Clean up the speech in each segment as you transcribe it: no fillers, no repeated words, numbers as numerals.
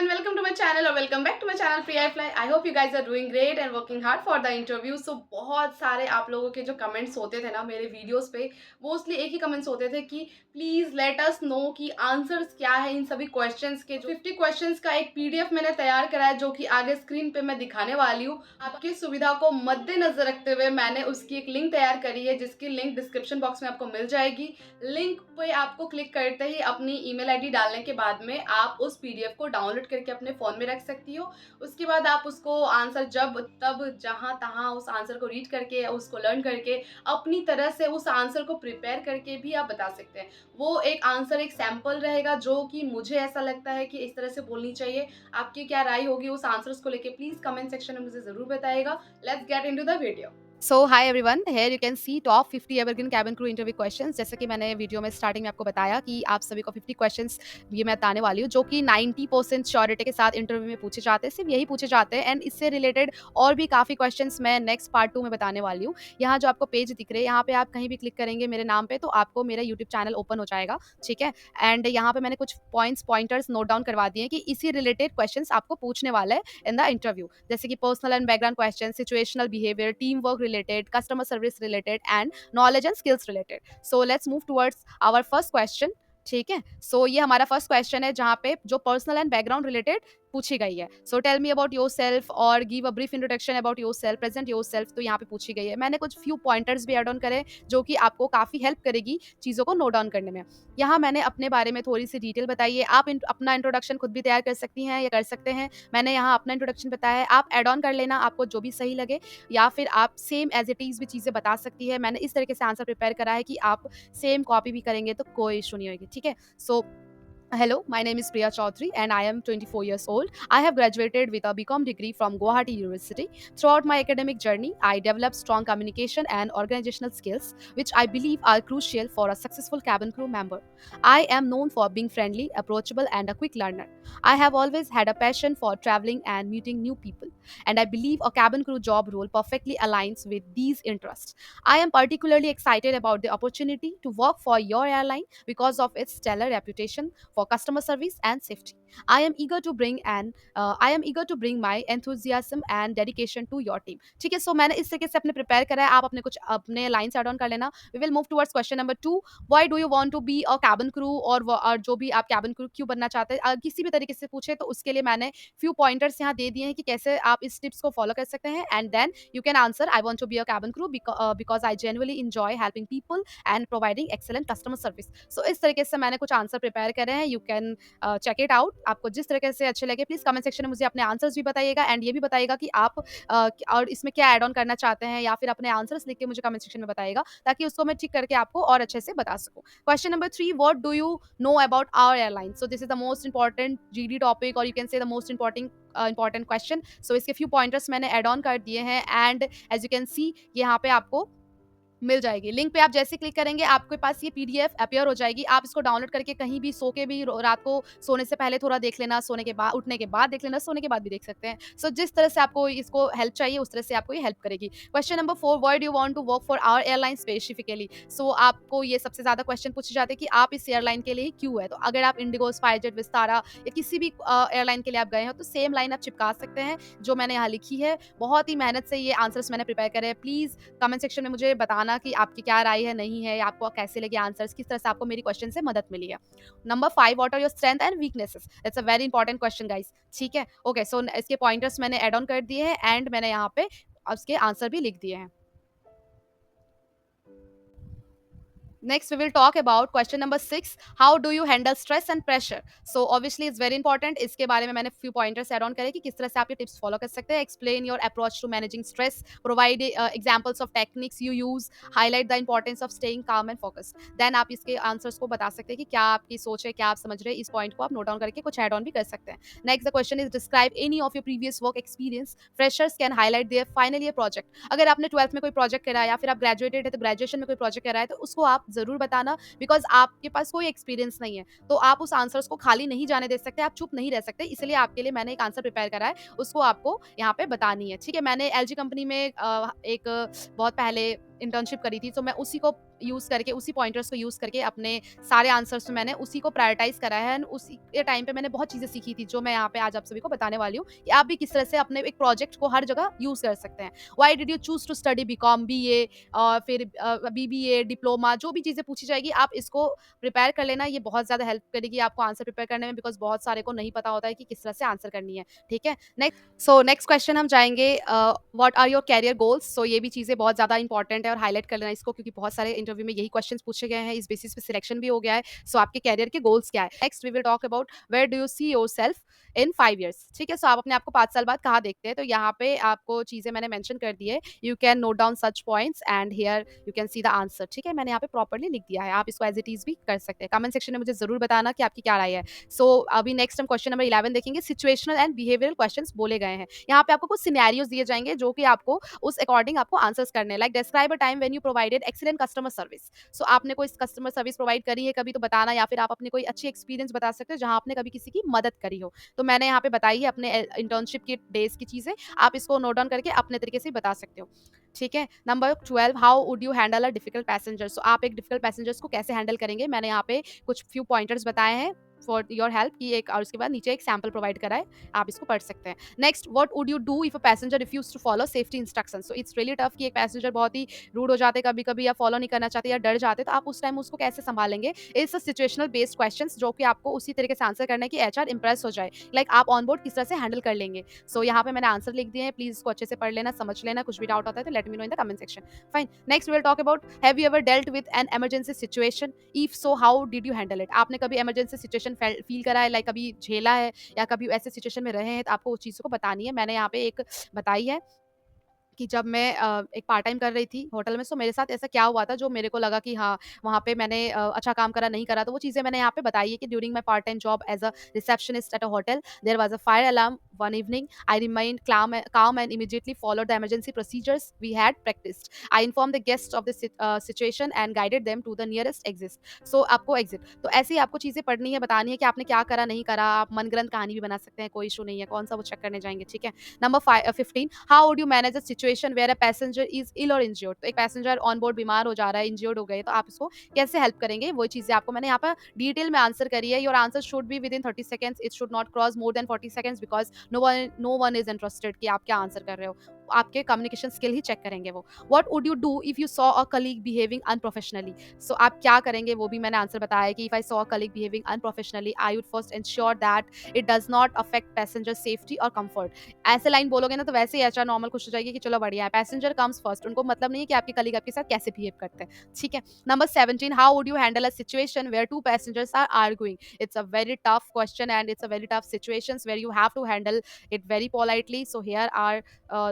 everyone, welcome to my channel or welcome back to my channel Free I Fly. I hope you guys are doing great and working hard for the interview. So बहुत सारे आप लोगों के जो comments होते थे ना मेरे वीडियोस पे, मोस्टली एक ही कमेंट्स होते थे कि प्लीज लेट अस नो कि आंसर्स क्या है इन सभी क्वेश्चंस के। जो 50 क्वेश्चंस का एक पीडीएफ मैंने तैयार करा है जो कि आगे स्क्रीन पे मैं दिखाने वाली हूँ। आपकी सुविधा को मद्देनजर रखते हुए मैंने उसकी एक लिंक तैयार करी है जिसकी लिंक डिस्क्रिप्शन बॉक्स में आपको मिल जाएगी। लिंक पे आपको क्लिक करते ही अपनी ईमेल आईडी डालने के बाद में आप उस पीडीएफ को डाउनलोड करके अपने फ़ोन में रख सकती हो। उसके बाद आप उसको आंसर जब तब जहाँ तहाँ उस आंसर को रीड करके उसको लर्न करके अपनी तरह से उस आंसर को प्रिपेयर करके भी आप बता सकते हैं। वो एक आंसर एक सैम्पल रहेगा जो कि मुझे ऐसा लगता है कि इस तरह से बोलनी चाहिए। आपकी क्या राय होगी उस आंसर्स को लेके प्लीज़ कमेंट सेक्शन में मुझे ज़रूर बताइएगा। Let's get into the video. So hi everyone, here you can C top 50 evergreen cabin crew interview questions. जैसे कि मैंने वीडियो में स्टार्टिंग में आपको बताया कि आप सभी को 50 क्वेश्चंस ये मैं बताने वाली हूँ जो कि 90% श्योरिटी के साथ इंटरव्यू में पूछे जाते हैं, सिर्फ यही पूछे जाते हैं। एंड इससे रिलेटेड और भी काफ़ी क्वेश्चंस मैं नेक्स्ट पार्ट 2 में बताने वाली हूँ। यहाँ जो आपको पेज दिख रहे हैं, यहाँ पे आप कहीं भी क्लिक करेंगे मेरे नाम पे तो आपको मेरा यूट्यूब चैनल ओपन हो जाएगा, ठीक है। एंड यहाँ पे मैंने कुछ पॉइंटर्स नोट डाउन करवा दिए हैं कि इसी रिलेटेड क्वेश्चन आपको पूछने वाला है इन द इंटरव्यू। जैसे कि personal and background question, situational behaviour, team work related, customer service related and knowledge and skills related. So let's move towards our first question, ठीक है। सो ये हमारा फर्स्ट क्वेश्चन है जहाँ पे जो पर्सनल एंड बैकग्राउंड रिलेटेड पूछी गई है। So tell me about yourself और give a brief introduction about yourself, present yourself. तो यहाँ पे पूछी गई है। मैंने कुछ फ्यू पॉइंटर्स भी एड ऑन करे जो कि आपको काफ़ी हेल्प करेगी चीज़ों को नोट डाउन करने में। यहाँ मैंने अपने बारे में थोड़ी सी डिटेल बताई है। आप अपना इंट्रोडक्शन खुद भी तैयार कर सकती हैं या कर सकते हैं। मैंने यहाँ अपना इंट्रोडक्शन बताया है, आप एड ऑन कर लेना आपको जो भी सही लगे, या फिर आप सेम एज इट इज़ भी चीज़ें बता सकती है। मैंने इस तरीके से आंसर प्रिपेयर करा है कि आप सेम कॉपी भी करेंगे तो कोई इशू नहीं होगी, ठीक है। सो hello, my name is Priya Chaudhary and I am 24 years old. I have graduated with a BCom degree from Guwahati University. Throughout my academic journey, I developed strong communication and organizational skills, which I believe are crucial for a successful cabin crew member. I am known for being friendly, approachable, and a quick learner. I have always had a passion for traveling and meeting new people, and I believe a cabin crew job role perfectly aligns with these interests. I am particularly excited about the opportunity to work for your airline because of its stellar reputation for customer service and safety. I am eager to bring my enthusiasm and dedication to your team. ठीक है, सो मैंने इस तरीके से अपने prepare करा है। आप अपने कुछ अपने लाइन्स ऐड ऑन कर लेना। We will move towards question number 2। Why do you want to be a cabin crew, और जो भी आप कैबिन क्रू क्यों बनना चाहते हैं, किसी भी तरीके से पूछे तो उसके लिए मैंने फ्यू पॉइंटर्स यहाँ दे दिए हैं कि कैसे आप इस टिप्स को फॉलो कर सकते हैं। And then you can answer I want to be a cabin crew because I genuinely enjoy helping people and providing excellent customer service. So इस तरीके से मैंने कुछ आंसर प्रिपेयर करे हैं। You can check it out. आपको जिस तरीके से अच्छे लगे प्लीज़ कमेंट सेक्शन में मुझे अपने आंसर्स भी बताइएगा एंड ये भी बताइएगा कि आप और इसमें क्या ऐड ऑन करना चाहते हैं, या फिर अपने आंसर्स लिख के मुझे कमेंट सेक्शन में बताइएगा ताकि उसको मैं ठीक करके आपको और अच्छे से बता सकूँ। Question number 3, what do you know about our airline. So this is the most important GD topic, और you can say the most important question. So इसके फ्यू पॉइंटर्स मैंने ऐड ऑन कर दिए हैं and as you can see यहाँ पे आपको मिल जाएगी। लिंक पे आप जैसे क्लिक करेंगे आपके पास ये पीडीएफ अपीयर हो जाएगी। आप इसको डाउनलोड करके कहीं भी सो के भी रात को सोने से पहले थोड़ा देख लेना, सोने के बाद उठने के बाद देख लेना, सोने के बाद भी देख सकते हैं। सो जिस तरह से आपको इसको हेल्प चाहिए उस तरह से आपको ये हेल्प करेगी। Question number 4, why do you want to work for our airline specifically. So आपको ये सबसे ज़्यादा क्वेश्चन पूछे जाते हैं कि आप इस एयरलाइन के लिए क्यों है। तो अगर आप इंडिगो, स्पाइसजेट, विस्तारा या किसी भी एयरलाइन के लिए आप गए हो तो सेम लाइन आप चिपका सकते हैं जो मैंने यहाँ लिखी है। बहुत ही मेहनत से ये आंसर्स मैंने प्रिपेयर करे हैं। प्लीज़ कमेंट सेक्शन में मुझे बताना कि आपकी क्या राय है, नहीं है, आपको कैसे लगे आंसर्स, किस तरह से आपको मेरी क्वेश्चन से मदद मिली है। Number 5, what are your strength and weaknesses. That's a very important question guys, ठीक है। ओके, सो इसके पॉइंटर्स मैंने ऐड ऑन कर दिए हैं एंड मैंने यहाँ पे उसके आंसर भी लिख दिए हैं। Next, we will talk about question number 6. How do you handle stress and pressure? So obviously it's very important. इसके बारे में मैंने few pointers add on करे कि किस तरह से आप ये tips follow कर सकते हैं. Explain your approach to managing stress. Provide examples of techniques you use. Highlight the importance of staying calm and focused. Then आप इसके answers को बता सकते हैं कि क्या आपकी सोच है, क्या आप समझ रहे हैं. इस point को आप note down करके कुछ add on भी कर सकते हैं. Next, the question is describe any of your previous work experience. Freshers can highlight their final year project. अगर आपने 12th में कोई project करा या फिर आप graduated है तो graduation में कोई project करा है तो उसको आप ज़रूर बताना, बिकॉज़ आपके पास कोई एक्सपीरियंस नहीं है। तो आप उस आंसर्स को खाली नहीं जाने दे सकते, आप चुप नहीं रह सकते। इसलिए आपके लिए मैंने एक आंसर प्रिपेयर करा है, उसको आपको यहाँ पे बतानी है, ठीक है। मैंने एलजी कंपनी में एक बहुत पहले इंटर्नशिप करी थी, तो मैं उसी को यूज़ करके, उसी पॉइंटर्स को यूज़ करके अपने सारे आंसर्स में मैंने उसी को प्रायोरिटाइज़ करा है एंड उसी के टाइम पे मैंने बहुत चीज़ें सीखी थी, जो मैं यहाँ पे आज आप सभी को बताने वाली हूँ कि आप भी किस तरह से अपने एक प्रोजेक्ट को हर जगह यूज़ कर सकते हैं। Why did you choose to study BCom, BA फिर बीबीए, डिप्लोमा, जो भी चीज़ें पूछी जाएगी आप इसको प्रिपेयर कर लेना। ये बहुत ज़्यादा हेल्प करेगी आपको आंसर प्रिपेयर करने में, बिकॉज़ बहुत सारे को नहीं पता होता है कि किस तरह से आंसर करनी है, ठीक है? नेक्स्ट क्वेश्चन हम जाएँगे what are your career goals? So ये भी चीज़ें बहुत ज़्यादा इंपॉर्टेंट है और हाइलाइट कर लेना इसको, क्योंकि बहुत सारे इंटरव्यू में यही क्वेश्चंस पूछे गए हैं, इस बेसिस पे सिलेक्शन भी हो गया है। सो आपके करियर के गोल्स क्या है? Next we will talk about where do you see yourself in 5 years, ठीक है? सो आप अपने आप को 5 साल बाद कहाँ देखते हैं? तो यहाँ पे आपको चीज़ें मैंने मेंशन कर दी है। You can note down such points and here you can see the answer, ठीक है? मैंने यहाँ पे प्रॉपर्ली लिख दिया है। आप इसको एज़ इट इज़ भी कर सकते हैं। कमेंट सेक्शन में मुझे ज़रूर बताना कि आपकी क्या राय है। सो अभी नेक्स्ट हम क्वेश्चन नंबर 11 देखेंगे। सिचुएशनल एंड बिहेवियरल क्वेश्चंस बोले गए हैं। यहाँ पे आपको कुछ सिनेरियोज दिए जाएंगे जो कि आपको उस अकॉर्डिंग आपको आंसर्स करने हैं। Like describe a time when you provided excellent customer service. So आपने कोई कस्टमर सर्विस प्रोवाइड करी है कभी, तो बताना, या फिर आप अपनी कोई अच्छी एक्सपीरियंस बता सकते हो जहाँ आपने कभी किसी की मदद करी हो। तो मैंने यहाँ पे बताई है अपने इंटर्नशिप के डेज की चीजें। आप इसको नोट डाउन करके अपने तरीके से बता सकते हो, ठीक है? Number 12, how would you handle a difficult passenger? So आप एक डिफिकल्ट पैसेंजर्स को कैसे हैंडल करेंगे? मैंने यहाँ पे कुछ फ्यू पॉइंटर्स बताए हैं फॉर योर हेल्प की एक, और उसके बाद नीचे एक सैंपल प्रोवाइड करा है, आप इसको पढ़ सकते हैं। Next, what would you do if a passenger refuse to follow safety instructions? So it's really tough कि एक पैसेंजर बहुत ही रूड हो जाते कभी कभी, या फॉलो नहीं करना चाहते या डर जाते, तो आप उस टाइम उसको कैसे संभालेंगे? It's a situational based questions जो कि आपको उसी तरीके से आंसर करना है कि एचआर इंप्रेस हो जाए, लाइक आप ऑन बोर्ड किस तरह से हैंडल कर लेंगे। सो यहाँ पे मैंने आंसर लिख दिए हैं, प्लीज इसको अच्छे से पढ़ लेना, समझ लेना। कुछ भी डाउट होता है तो late me know in the comment section. Fine. Next, we will talk about, have you ever dealt with an emergency situation? If so, how did you handle it? आपने कभी emergency situation फील करा है, like कभी झेला है, या कभी ऐसे सिचुएशन में रहे हैं, तो आपको उस चीज़ को बतानी है। मैंने यहाँ पे एक बताई है कि जब मैं एक पार्ट टाइम कर रही थी होटल में, सो मेरे साथ ऐसा क्या हुआ था जो मेरे को लगा कि हाँ, वहाँ पे मैंने अच्छा काम करा, नहीं करा, तो वो चीज़ें मैंने यहाँ पे बताई है कि during my part time job as a receptionist at a hotel, there was a fire alarm one evening. I remained calm and immediately followed the emergency procedures we had practiced. I informed the guests of the situation and guided them to the nearest exit. So आपको exit, तो ऐसे ही आपको चीज़ें पढ़नी है, बतानी है कि आपने क्या करा, नहीं करा। आप मनगढ़ंत कहानी भी बना सकते हैं, कोई इशू नहीं है, कौन सा वो चेक करने जाएंगे, ठीक है? Number 15, how would you manage a situation where a passenger is ill or injured? तो एक पैसेंजर ऑन बोर्ड बीमार हो जा रहा है, इंज्योर्ड हो गए, तो आप इसको कैसे हेल्प करेंगे? वो चीज़ें आपको मैंने यहाँ पर डिटेल में आंसर करी है। Your answer should be within 30 seconds, it should not cross more than 40 seconds, because no one is interested कि आप क्या आंसर कर रहे हो। आपके कम्युनिकेशन स्किल ही चेक करेंगे वो। What would you do if you saw a colleague behaving unprofessionally? So आप क्या करेंगे, वो भी मैंने आंसर बताया है कि if I saw a colleague behaving unprofessionally, I would first ensure that it does not affect passenger safety और कंफर्ट। ऐसे लाइन बोलोगे ना, तो वैसे ही एचआर नॉर्मल खुश हो जाएगी कि चलो बढ़िया है, पैसेंजर कम्स फर्स्ट। उनको मतलब नहीं है कि आपके कलीग आपके साथ कैसे बिहेव करते हैं, ठीक है? Number 17, how would you handle a situation where two passengers are arguing? It's a very tough question and it's a very tough situations where you have to handle it very politely. So here are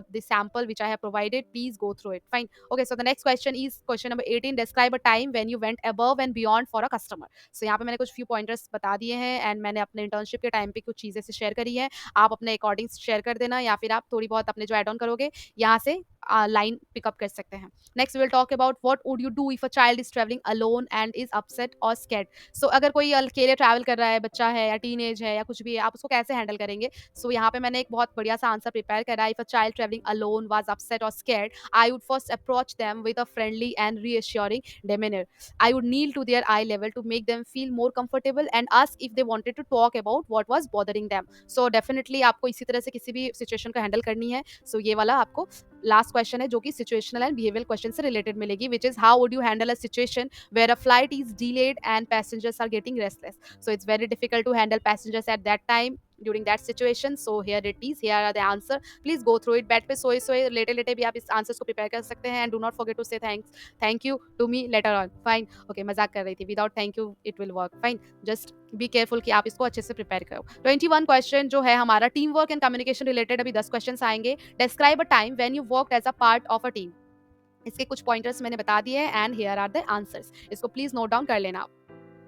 the sample which I have provided. Please go through it. Fine. Okay, so the next question is question number 18. Describe a time when you went above and beyond for a customer. So यहाँ पे मैंने कुछ few pointers बता दिए हैं and मैंने अपने internship के टाइम पे कुछ चीज़ें से शेयर करी है। आप अपने अकॉर्डिंग शेयर कर देना, या फिर आप थोड़ी बहुत अपने जो एड ऑन करोगे यहाँ से लाइन पिकअप कर सकते हैं। Next will talk about what would you do if a child is travelling alone and is upset और स्कैर्ड? सो अगर कोई अकेले ट्रैवल कर रहा है, बच्चा है या टीनेज है या कुछ भी है, आप उसको कैसे हैंडल करेंगे? सो यहाँ पे मैंने एक बहुत बढ़िया सा आंसर प्रिपेयर करा है। If a child travelling alone was upset और scared, I would first approach them with a friendly and reassuring demeanor. I would kneel to their eye level to make them feel more comfortable and ask if they wanted to talk about what was bothering them. So definitely आपको इसी तरह से किसी भी situation को handle करनी है। So ये वाला आपको लास्ट क्वेश्चन है जो कि सिचुएशनल एंड बिहेवियरल क्वेश्चन से रिलेटेड मिलेगी, which is how would you handle a situation where a flight is delayed and passengers are getting restless? So it's very difficult to handle passengers at that time during that situation. So here it is, here are the answer. Please go through it. Bed पे सोए सोए लेटे लेटे भी आप इस answers को prepare कर सकते हैं and do not forget to say thank you to me later on. Fine, okay, मजाक कर रही थी। Without thank you it will work. Fine, just be careful कि आप इसको अच्छे से प्रिपेयर करो। 21 क्वेश्चन जो है हमारा teamwork and communication related, अभी 10 क्वेश्चन आएंगे। Describe a time when you worked as a part of a team. इसके कुछ पॉइंटर्स मैंने बता दिए हैं and here are the answers. इसको प्लीज नोट डाउन कर लेना आप।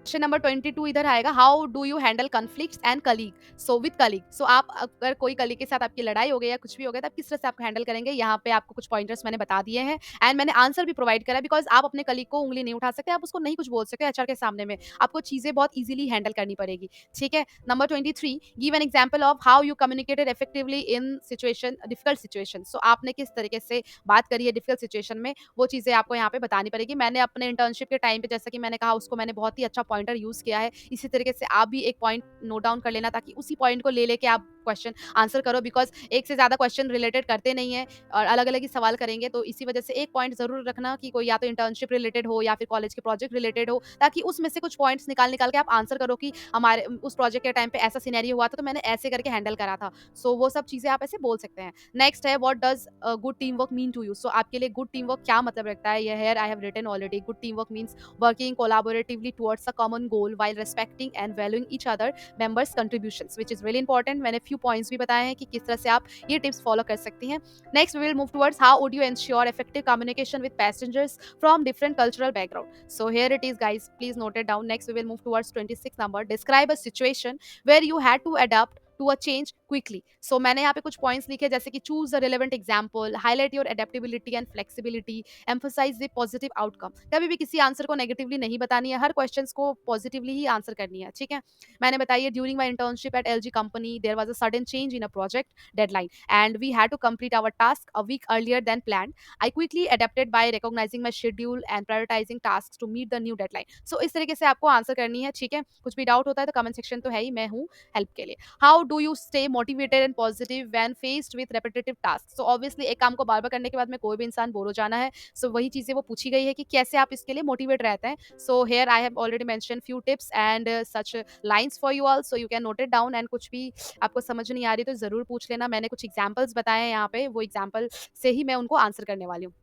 क्वेश्चन नंबर 22 इधर आएगा, how do you handle conflicts and colleague, so with colleague, so आप अगर कोई कलीग के साथ आपकी लड़ाई हो गई या कुछ भी हो गया तो आप किस तरह से आप हैंडल करेंगे। यहाँ पे आपको कुछ पॉइंटर्स मैंने बता दिए हैं एंड मैंने आंसर भी प्रोवाइड करा, बिकॉज आप अपने कलीग को उंगली नहीं उठा सकते, आप उसको नहीं कुछ बोल सकते एचआर के सामने में, आपको चीजें बहुत इजीली हैंडल करनी पड़ेगी। ठीक है। Number 23, give an example of how you communicated effectively in situation, difficult situation, so आपने किस तरीके से बात करी है डिफिकल्ट सिचुएशन में, वो चीजें आपको यहाँ पे बतानी पड़ेगी। मैंने अपने इंटर्नशिप के टाइम पे, जैसा कि मैंने कहा, उसको मैंने बहुत ही अच्छा पॉइंटर यूज किया है। इसी तरीके से आप भी एक पॉइंट नोट डाउन कर लेना, ताकि उसी पॉइंट को ले लेके आप क्वेश्चन आंसर करो, बिकॉज एक से ज्यादा क्वेश्चन रिलेटेड करते नहीं है और अलग अलग ही सवाल करेंगे, तो इसी वजह से एक पॉइंट जरूर रखना कि कोई या तो इंटर्नशिप रिलेटेड हो या फिर कॉलेज के प्रोजेक्ट रिलेटेड हो, ताकि उसमें से कुछ पॉइंट्स निकाल निकाल के आप आंसर करो कि हमारे उस प्रोजेक्ट के टाइम पे ऐसा सिनेरियो हुआ था तो मैंने ऐसे करके हैंडल करा था। सो वो सब चीजें आप ऐसे बोल सकते हैं। नेक्स्ट है, what does good team work mean to you, so आपके लिए गुड टीम वर्क क्या मतलब रखता है, ये here I have written already. Good team work means working collaboratively towards a common goal while respecting and valuing each other members contributions, which is really important। मैंने few points भी बताए हैं कि किस तरह से आप ये tips follow कर सकती हैं। Next we will move towards how would you ensure effective communication with passengers from different cultural background, so here it is guys, please note it down। Next we will move towards 26 number, describe a situation where you had to adapt to a change quickly, so मैंने यहाँ पे कुछ points लिखे, जैसे कि choose a relevant example, highlight your adaptability and flexibility, emphasise the positive outcome. कभी भी किसी आंसर को नेगेटिवली नहीं बतानी है, हर क्वेश्चन को पॉजिटिवली ही आंसर करनी है। ठीक है। मैंने बताई है, during my internship at LG company there was a sudden change in a project deadline and we had to complete our task a week earlier than plan. I quickly adapted by recognising my schedule and prioritising task to meet the new deadline. So इस तरीके से आपको answer करनी है। ठीक है। कुछ भी डाउट होता है तो कमेंट सेक्शन तो है ही, मैं हूँ हेल्प के लिए। How do you stay motivated and positive when faced with repetitive task, so obviously एक काम को बार बार करने के बाद में कोई भी इंसान बोर हो जाना है। सो वही चीज़ें वो पूछी गई है कि कैसे आप इसके लिए मोटिवेट रहते हैं। सो here I have already mention few tips and such lines for you all, so you can note it down and कुछ भी आपको समझ नहीं आ रही तो ज़रूर पूछ लेना। मैंने कुछ एग्जाम्पल्स बताए हैं यहाँ पे, वो एग्जाम्पल से ही मैं उनको आंसर करने वाली हूँ।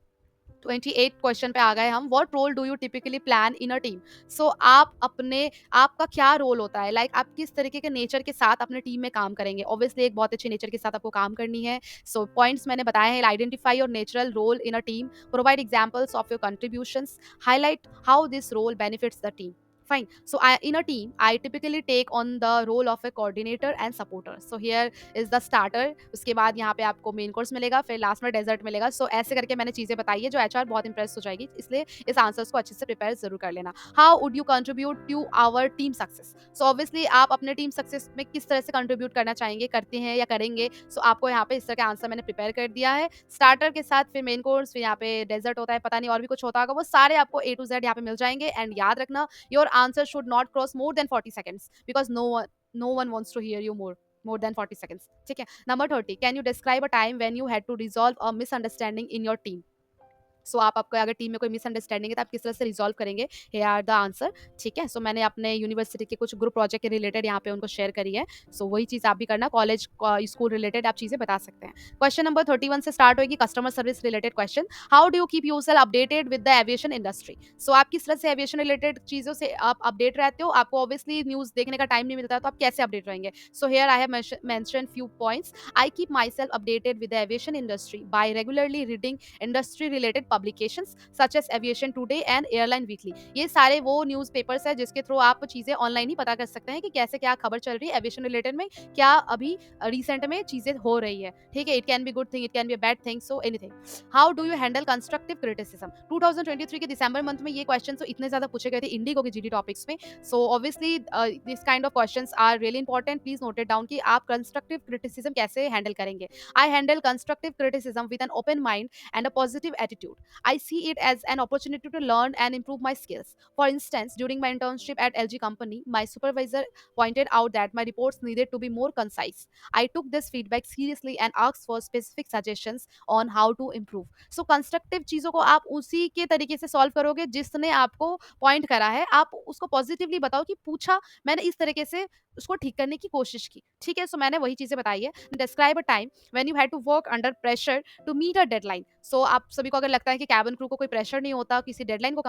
28 क्वेश्चन पे आ गए हम, what role do you typically plan in a team, so आप अपने, आपका क्या रोल होता है, लाइक आप किस तरीके के नेचर के साथ अपने टीम में काम करेंगे। ऑब्वियसली एक बहुत अच्छे नेचर के साथ आपको काम करनी है। सो पॉइंट्स मैंने बताए हैं, identify your natural role in a team, provide examples of your contributions, highlight how this role benefits the team. Fine. So in a team, I typically take on the role of a coordinator and supporter. So here is the starter. उसके बाद यहाँ पे आपको main course मिलेगा, फिर last में desert मिलेगा। सो ऐसे करके मैंने चीज़ें बताई है जो एचआर बहुत इंप्रेस हो जाएगी, इसलिए इस आंसर्स को अच्छे से प्रिपेयर जरूर कर लेना। How would you contribute to our team success, so obviously आप अपने टीम सक्सेस में किस तरह से कंट्रीब्यूट करना चाहेंगे, करते हैं या करेंगे। सो आपको यहाँ पे इस तरह का आंसर मैंने प्रिपेयर कर दिया है। स्टार्टर के साथ फिर मेन कोर्स, फिर यहाँ पे डेजर्ट होता है, पता नहीं और भी कुछ होता होगा, वो सारे आपको A to Z यहाँ पे मिल जाएंगे। एंड याद रखना, your answer should not cross more than 40 seconds because no one wants to hear you more than 40 seconds। ठीक है। Number 30, can you describe a time when you had to resolve a misunderstanding in your team, so आप आपका अगर team में कोई misunderstanding है तो आप किस तरह से रिजॉल्व करेंगे, हियर आर द आंसर। ठीक है। सो मैंने अपने यूनिवर्सिटी के कुछ ग्रुप प्रोजेक्ट के रिलेटेड यहाँ पे उनको शेयर करी है। सो वही चीज़ आप भी करना, कॉलेज स्कूल रिलेटेड आप चीज़ें बता सकते हैं। क्वेश्चन नंबर 31 से स्टार्ट होगी, customer service related question. How do you keep yourself updated with the aviation industry, so आप किस तरह से एविएशन रिलेटेड चीज़ों से आप अपडेट रहते हो, आपको ऑब्वियसली न्यूज़ देखने का टाइम नहीं मिलता है, तो आप कैसे अपडेट रहेंगे। So here I have mention few points. I keep myself updated with the aviation industry by regularly reading industry related publications such as Aviation Today and Airline Weekly. ये सारे वो न्यूज़पेपर्स हैं जिसके through आप चीज़ें online ही पता कर सकते हैं कि कैसे क्या खबर चल रही है एविएशन रिलेटेड में, क्या अभी रिसेंट में चीज़ें हो रही है। ठीक है। It can be good thing, it can be a bad thing, so anything. How do you handle constructive criticism, 2023 के दिसंबर मंथ में ये क्वेश्चन तो इतने ज़्यादा पूछे गए थे इंडिगो के जीडी टॉपिक्स में। So obviously this kind of questions are really important, please note it down कि आप कंस्ट्रक्टिव क्रिटिसिज्म कैसे हैंडल करेंगे। I handle constructive criticism with an open mind and a positive attitude. I see it as an opportunity to learn and improve my skills. For instance, during my internship at LG Company, my supervisor pointed out that my reports needed to be more concise. I took this feedback seriously and asked for specific suggestions on how to improve. So, constructive चीज़ों को आप उसी के तरीके से solve करोगे जिसने आपको पॉइंट करा है, आप उसको पॉजिटिवली बताओ कि पूछा मैंने, इस तरीके से उसको ठीक करने की कोशिश की। ठीक है। सो मैंने वही चीज़ें बताई है। Describe a time when you had to work under pressure to meet a deadline. So आप सभी को अगर लगता है कि कैबिन क्रू को कोई प्रेशर नहीं होता, किसी डेडलाइन को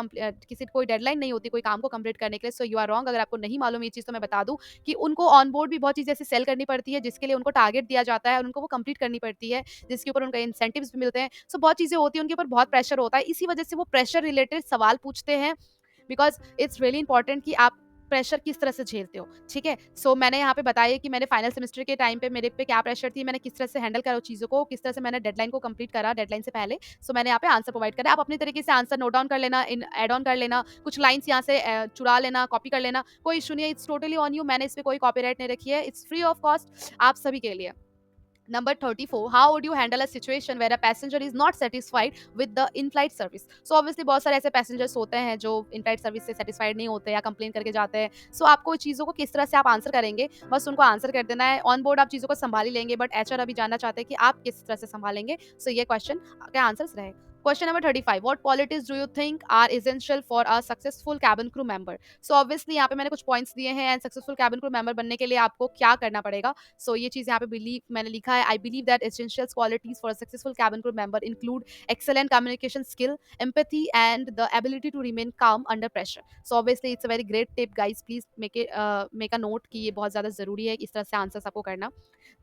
किसी कोई डेडलाइन नहीं होती कोई काम को कंप्लीट करने के लिए, सो यू आर रॉन्ग। अगर आपको नहीं मालूम ये चीज़ तो मैं बता दूं कि उनको ऑन बोर्ड भी बहुत चीज़ें ऐसे सेल करनी पड़ती है जिसके लिए उनको टारगेट दिया जाता है और उनको वो कंप्लीट करनी पड़ती है, जिसके ऊपर उनका इंसेंटिव्स भी मिलते हैं। सो बहुत चीज़ें होती हैं, उनके ऊपर बहुत प्रेशर होता है, इसी वजह से वो प्रेशर रिलेटेड सवाल पूछते हैं, बिकॉज इट्स रियली इंपॉर्टेंट कि आप प्रेशर किस तरह से झेलते हो, ठीक है? सो मैंने यहाँ पे बताया कि मैंने फाइनल सेमेस्टर के टाइम पे मेरे पे क्या प्रेशर थी, मैंने किस तरह से हैंडल करा चीज़ों को, किस तरह से मैंने डेडलाइन को कंप्लीट करा डेडलाइन से पहले। सो मैंने यहाँ पे आंसर प्रोवाइड करा। आप अपने तरीके से आंसर नोट डाउन कर लेना, इन ऐड ऑन कर लेना, कुछ लाइन्स यहाँ से चुरा लेना, कॉपी कर लेना, कोई इश्यू नहीं है, इट्स टोटली ऑन यू। मैंने इस पे कोई कॉपीराइट नहीं रखी है, इट्स फ्री ऑफ कॉस्ट आप सभी के लिए। Number 34, how would you handle a situation where a passenger is not satisfied with the in-flight service? So obviously बहुत सारे ऐसे passengers होते हैं जो in-flight सर्विस से satisfied नहीं होते या कंप्लेन करके जाते हैं। सो आपको चीज़ों को किस तरह से आप आंसर करेंगे, बस उनको आंसर कर देना है। ऑन बोर्ड आप चीज़ों को संभाल ही लेंगे, बट एचआर अभी जानना चाहते हैं कि आप किस तरह से संभालेंगे। सो ये क्वेश्चन के आंसर्स रहे। Question number 35, what qualities do you think are essential for a successful cabin crew member? So obviously यहाँ पे मैंने कुछ पॉइंट्स दिए हैं and successful cabin crew member बनने के लिए आपको क्या करना पड़ेगा। सो ये चीज़ यहाँ पे बिलीव मैंने लिखा है, I believe that essential qualities for a successful cabin crew member include excellent communication skill, empathy, and the ability to remain calm under pressure. So obviously it's a very great tip, guys. Please make a note कि ये बहुत ज़्यादा ज़रूरी है इस तरह से answers आपको करना।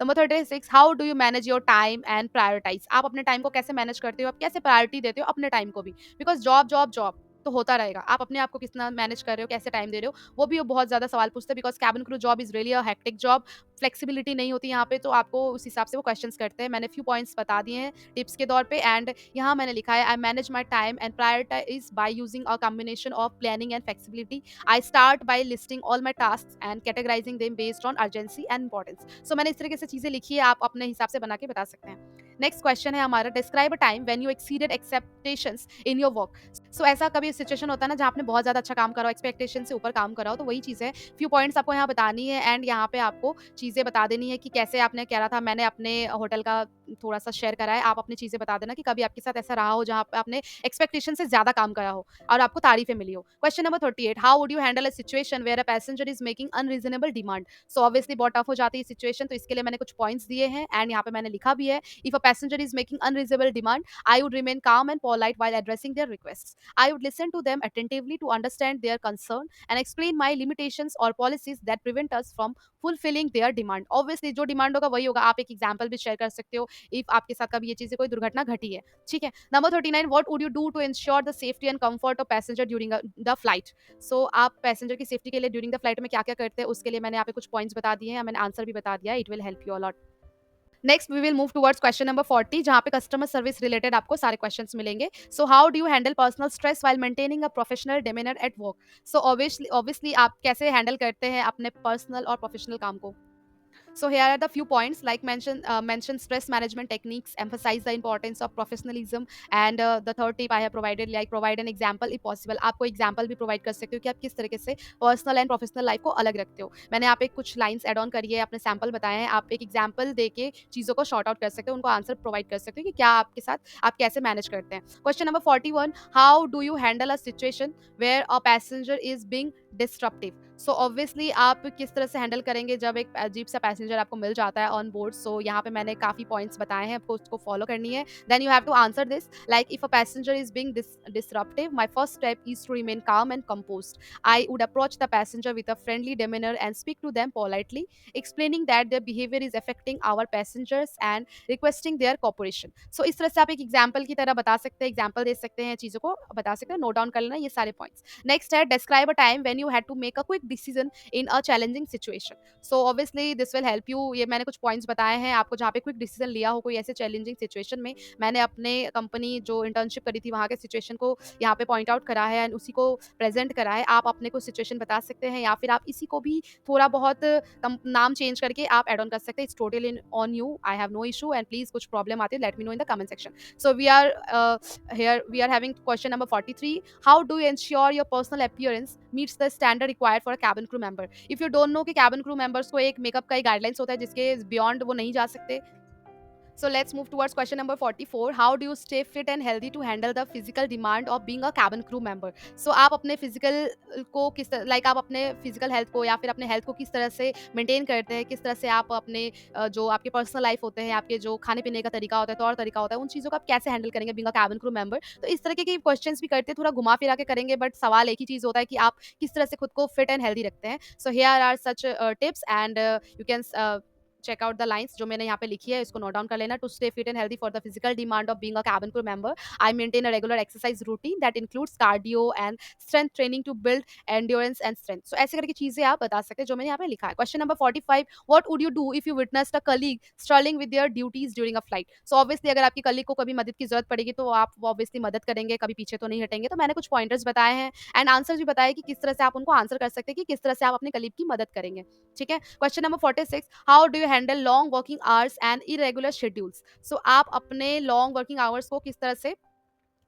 Number 36, how do you manage your time and prioritise? आप अपने टाइम को कैसे मैनेज करते हो, आप कैसे प्रायोरिटी देते हो अपने टाइम को भी? बिकॉज जॉब जॉब जॉब तो होता रहेगा, आप अपने आप को कितना मैनेज कर रहे हो, कैसे टाइम दे रहे हो, वो भी बहुत ज़्यादा सवाल पूछते हैं। Because cabin crew job is really a hectic job, flexibility नहीं होती यहाँ पे, तो आपको उस हिसाब से वो क्वेश्चंस करते हैं। मैंने फ्यू पॉइंट्स बता दिए हैं टिप्स के तौर पे, एंड यहाँ मैंने लिखा है, I manage my time and prioritise by using a combination of planning and flexibility. I start by listing all my task and categorising them based on urgency and importance. So मैंने इस तरीके से चीज़ें लिखी है, आप अपने हिसाब से बना के बता सकते हैं। नेक्स्ट क्वेश्चन है हमारा, describe a time when you exceeded expectations in your work. So ऐसा कभी सिचुएशन होता है ना जहाँ आपने बहुत ज़्यादा अच्छा काम करा हो, एक्सपेक्टेशन से ऊपर काम करा हो, तो वही चीज़ है। फ्यू पॉइंट्स आपको यहाँ बतानी है एंड यहाँ पे आपको चीज़ें बता देनी है कि कैसे आपने करा था। मैंने अपने होटल का थोड़ा-सा शेयर करा है, आप अपनी चीज़ें बता देना कि कभी आपके साथ ऐसा रहा हो जहाँ पे आपने एक्सपेक्टेशन से ज़्यादा काम करा हो और आपको तारीफ़ें मिली हो। Question number 38, how would you handle a situation where a passenger is making unreasonable demand? So obviously बहुत टफ हो जाती है सिचुएशन, तो इसके लिए मैंने कुछ पॉइंट्स दिए हैं एंड यहाँ पे मैंने लिखा भी है, if a passenger is making unreasonable demand, I would remain calm and polite while addressing their requests. I would listen to them attentively to understand their concern and explain my limitations or policies that prevent us from fulfilling their demand. Obviously जो demand होगा वही होगा, आप एक example भी share कर सकते हो इफ आपके साथ कभी ये चीज़ें कोई दुर्घटना घटी है, ठीक है। Number 39, what would you do to ensure the safety and comfort of passenger during the flight? So आप पैसेंजर की सेफ्टी के लिए ड्यूरिंग द फ्लाइट में क्या क्या करते हैं, उसके लिए मैंने यहाँ पे कुछ पॉइंट्स बता दिए हैं, मैंने आंसर भी बता दिया है, it will help you a lot. Next we will move towards question number 40, जहाँ पे कस्टमर सर्विस रिलेटेड आपको सारे क्वेश्चंस मिलेंगे। So how do you handle personal stress while maintaining a professional demeanour at work? So obviously आप कैसे handle करते हैं अपने पर्सनल और प्रोफेशनल काम को? So here are the few points like mention stress management techniques, emphasize the importance of professionalism, and the third tip I have provided, like provide an example if possible. आपको example भी provide कर सकते हो कि आप किस तरीके से पर्सनल एंड प्रोफेशनल लाइफ को अलग रखते हो। मैंने यहाँ पे कुछ लाइंस एड ऑन करी है, अपने सैम्पल बताए हैं, आप एक एग्जाम्पल देके चीज़ों को शॉर्ट आउट कर सकते हो, उनको आंसर प्रोवाइड कर सकते हो कि क्या आपके साथ आप कैसे मैनेज करते हैं। Question number 41, how do you handle a situation where a passenger is being disruptive? So obviously आप किस तरह से हैंडल करेंगे जब एक अजीब सा पैसेंजर आपको मिल जाता है ऑन बोर्ड। सो यहाँ पे मैंने काफ़ी पॉइंट्स बताए हैं, आपको उसको फॉलो करनी है। Then you have to answer this, like if a passenger is being disruptive, my first step is to remain calm and composed. I would approach the passenger with a friendly demeanor and speak to them politely, explaining that their behavior is affecting our passengers and requesting their cooperation. So इस तरह से आप एक example की तरह बता सकते हैं, एग्जाम्पल दे सकते हैं, चीज़ों को बता सकते हैं, नोट डाउन कर लेना ये सारे पॉइंट्स। नेक्स्ट है, describe a time when you had to make a quick decision in a challenging situation. So obviously this will help you, ये मैंने कुछ पॉइंट्स बताए हैं आपको जहाँ पे क्विक डिसीजन लिया हो कोई ऐसे चैलेंजिंग सिचुएशन में। मैंने अपने कंपनी जो इंटर्नशिप करी थी वहाँ के सिचुएशन को यहाँ पे पॉइंट आउट करा है एंड उसी को प्रेजेंट करा है। आप अपने को सिचुएशन बता सकते हैं या फिर आप इसी को भी थोड़ा बहुत नाम चेंज करके आप एड ऑन कर सकते हैं। It's totally on you, I have no issue, and please कुछ प्रॉब्लम आती है let me know in the comment section. So we are having question number 43, how do you ensure your personal appearance meets the standard required for a cabin crew member? If you don't know कि cabin crew members को एक makeup का एक guidelines होता है जिसके beyond वो नहीं जा सकते। So let's move towards question number 44. How do you stay fit and healthy to handle the physical demand of being a cabin crew member? So आप अपने फिजिकल को किस तरह, लाइक आप अपने फिजिकल हेल्थ को या फिर अपने हेल्थ को किस तरह से मेंटेन करते हैं, किस तरह से आप अपने जो आपके पर्सनल लाइफ होते हैं, आपके जो खाने पीने का तरीका होता है, तौर तरीका होता है, उन चीज़ों को आप कैसे हैंडल करेंगे being a cabin crew member? तो इस तरीके के क्वेश्चंस भी करते हैं, थोड़ा घुमा फिरा के करेंगे, बट सवाल एक ही चीज़ होता है कि आप किस तरह से खुद को फिट एंड हेल्दी रखते हैं। So here are such tips and you can check out the lines जो मैंने यहाँ पे लिखी है, इसको नोट डाउन कर लेना। To stay fit and healthy for the physical demand of being a cabin crew member, I maintain a regular exercise routine that includes cardio and strength training to build endurance and strength. So ऐसे करके चीज़ें आप बता सकते हैं जो मैंने यहाँ पे लिखा है। Question number 45, what would you do if you witnessed a colleague struggling with their duties during a flight? So obviously अगर आपकी कलीग को कभी मदद की ज़रूरत पड़ेगी तो आप वो ऑब्वियसली मदद करेंगे, कभी पीछे तो नहीं हटेंगे। तो मैंने कुछ पॉइंटर्स बताए हैं एंड आंसर्स भी बताए कि किस तरह से आप उनको आंसर कर सकते हैं कि किस तरह से आप अपने कलीग की मदद करेंगे। ठीक है? Question number 46, how do you handle long working hours and irregular schedules? So आप अपने लॉन्ग वर्किंग आवर्स को किस तरह से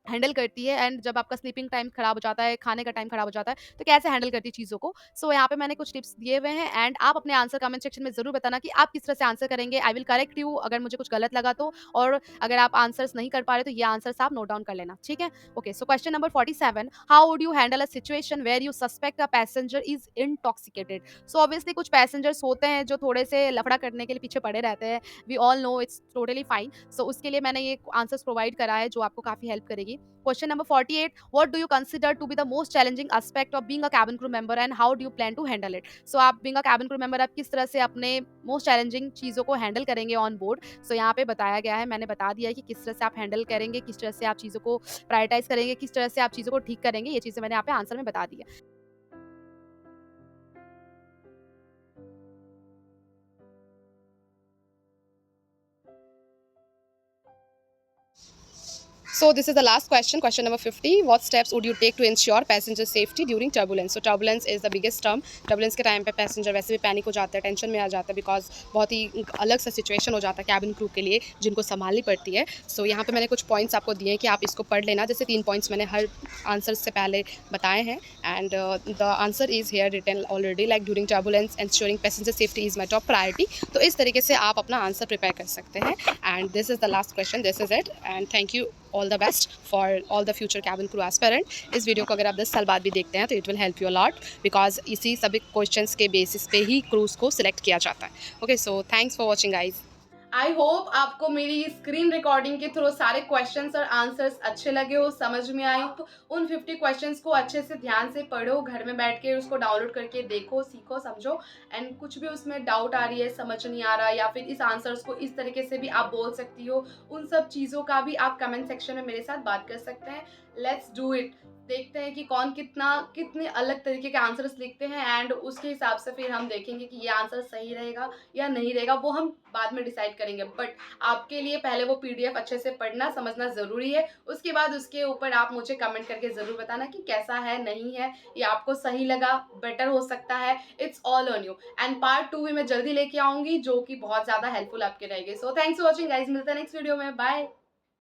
हैंडल करती है एंड जब आपका स्लीपिंग टाइम खराब हो जाता है, खाने का टाइम खराब हो जाता है, तो कैसे हैंडल करती है चीज़ों को। सो यहाँ पे मैंने कुछ टिप्स दिए हुए हैं एंड आप अपने आंसर कमेंट सेक्शन में ज़रूर बताना कि आप किस तरह से आंसर करेंगे। आई विल करेक्ट यू अगर मुझे कुछ गलत लगा तो, और अगर आप आंसर्स नहीं कर पा रहे तो ये आंसर्स आप नोट डाउन कर लेना, ठीक है? Okay, so question number 47, how would you handle a situation where you suspect a passenger is intoxicated? So obviously कुछ पैसेंजर्स होते हैं जो थोड़े से लफड़ा करने के लिए पीछे पड़े रहते हैं। We all know it's totally fine. So उसके लिए मैंने ये आंसर्स प्रोवाइड करा है जो आपको काफ़ी हेल्प करेगी। Question number 48, what do you consider to be the most challenging aspect of being a cabin crew member and how do you plan to handle it? So आप being a cabin crew member आप किस तरह से अपने most challenging चीज़ों को handle करेंगे on board. सो यहाँ पे बताया गया है, मैंने बता दिया है कि किस तरह से आप हैंडल करेंगे, किस तरह से आप चीज़ों को प्रायोरिटाइज करेंगे, किस तरह से आप चीज़ों को ठीक करेंगे, ये चीज़ें मैंने यहाँ पे आंसर में बता दी है। So this is the last question, question number 50. What steps would you take to ensure passenger safety during turbulence? So turbulence is the biggest term. Turbulence के टाइम पे पैसेंजर वैसे भी पैनिक हो जाता है, टेंशन में आ जाता है बिकॉज बहुत ही अलग सा सिचुएशन हो जाता है कैबिन क्रू के लिए जिनको संभालनी पड़ती है। सो यहाँ पे मैंने कुछ पॉइंट्स आपको दिए हैं कि आप इसको पढ़ लेना। जैसे 3 पॉइंट्स मैंने हर आंसर से पहले बताए हैं and the answer is here written already, like during turbulence ensuring passenger safety is my top priority. तो इस तरीके से आप अपना आंसर प्रिपेयर कर सकते हैं and this is the last question, this is it and thank you all the best for all the future cabin crew aspirant. इस वीडियो को अगर आप 10 साल बाद भी देखते हैं तो it will help you a lot because इसी सभी क्वेश्चंस के बेसिस पे ही क्रूज को सिलेक्ट किया जाता है। Okay, so thanks for watching guys. I hope आपको मेरी स्क्रीन रिकॉर्डिंग के थ्रू सारे क्वेश्चंस और आंसर्स अच्छे लगे हो, समझ में आए। तो उन 50 क्वेश्चंस को अच्छे से ध्यान से पढ़ो, घर में बैठ के उसको डाउनलोड करके देखो, सीखो, समझो एंड कुछ भी उसमें डाउट आ रही है, समझ नहीं आ रहा या फिर इस आंसर्स को इस तरीके से भी आप बोल सकती हो, उन सब चीज़ों का भी आप कमेंट सेक्शन में मेरे साथ बात कर सकते हैं। Let's do it. देखते हैं कि कौन कितने अलग तरीके के आंसर्स लिखते हैं एंड उसके हिसाब से फिर हम देखेंगे कि ये आंसर सही रहेगा या नहीं रहेगा, वो हम बाद में डिसाइड करेंगे। बट आपके लिए पहले वो पीडीएफ अच्छे से पढ़ना समझना ज़रूरी है। उसके बाद उसके ऊपर आप मुझे कमेंट करके ज़रूर बताना कि कैसा है, नहीं है, या आपको सही लगा, बेटर हो सकता है। It's all on you and part 2 भी मैं जल्दी लेके आऊँगी जो कि बहुत ज़्यादा हेल्पफुल आपके रहेगी। So thanks for watching guys, मिलते हैं नेक्स्ट वीडियो में, बाय।